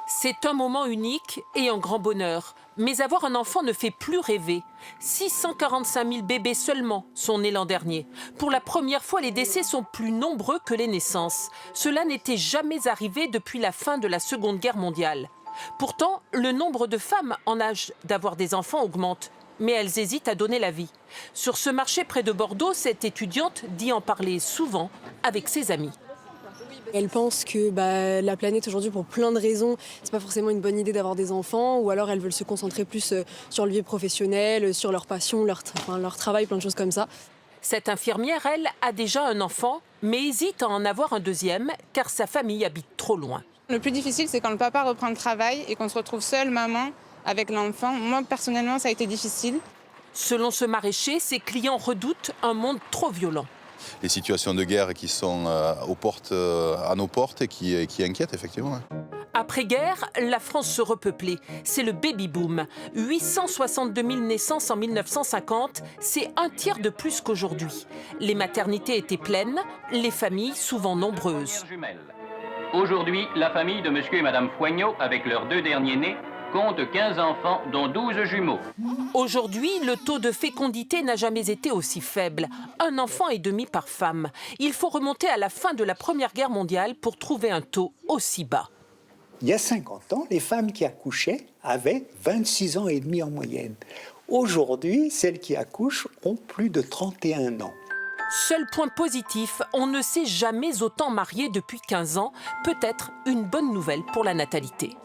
C'est un moment unique et un grand bonheur. Mais avoir un enfant ne fait plus rêver. 645 000 bébés seulement sont nés l'an dernier. Pour la première fois, les décès sont plus nombreux que les naissances. Cela n'était jamais arrivé depuis la fin de la Seconde Guerre mondiale. Pourtant, le nombre de femmes en âge d'avoir des enfants augmente. Mais elles hésitent à donner la vie. Sur ce marché près de Bordeaux, cette étudiante dit en parler souvent avec ses amis. Elle pense que la planète aujourd'hui, pour plein de raisons, c'est pas forcément une bonne idée d'avoir des enfants, ou alors elles veulent se concentrer plus sur le vie professionnel, sur leur passion, leur travail, plein de choses comme ça. Cette infirmière, elle, a déjà un enfant, mais hésite à en avoir un deuxième, car sa famille habite trop loin. Le plus difficile, c'est quand le papa reprend le travail et qu'on se retrouve seule, maman, avec l'enfant. Moi, personnellement, ça a été difficile. Selon ce maraîcher, ses clients redoutent un monde trop violent. Les situations de guerre qui sont à nos portes et qui inquiètent effectivement. Après-guerre, la France se repeuplait. C'est le baby-boom. 862 000 naissances en 1950, c'est un tiers de plus qu'aujourd'hui. Les maternités étaient pleines, les familles souvent nombreuses. Aujourd'hui, la famille de monsieur et madame Foignot, avec leurs 2 derniers nés, compte 15 enfants, dont 12 jumeaux. Aujourd'hui, le taux de fécondité n'a jamais été aussi faible. 1 enfant et demi par femme. Il faut remonter à la fin de la Première Guerre mondiale pour trouver un taux aussi bas. Il y a 50 ans, les femmes qui accouchaient avaient 26 ans et demi en moyenne. Aujourd'hui, celles qui accouchent ont plus de 31 ans. Seul point positif, on ne s'est jamais autant marié depuis 15 ans. Peut-être une bonne nouvelle pour la natalité.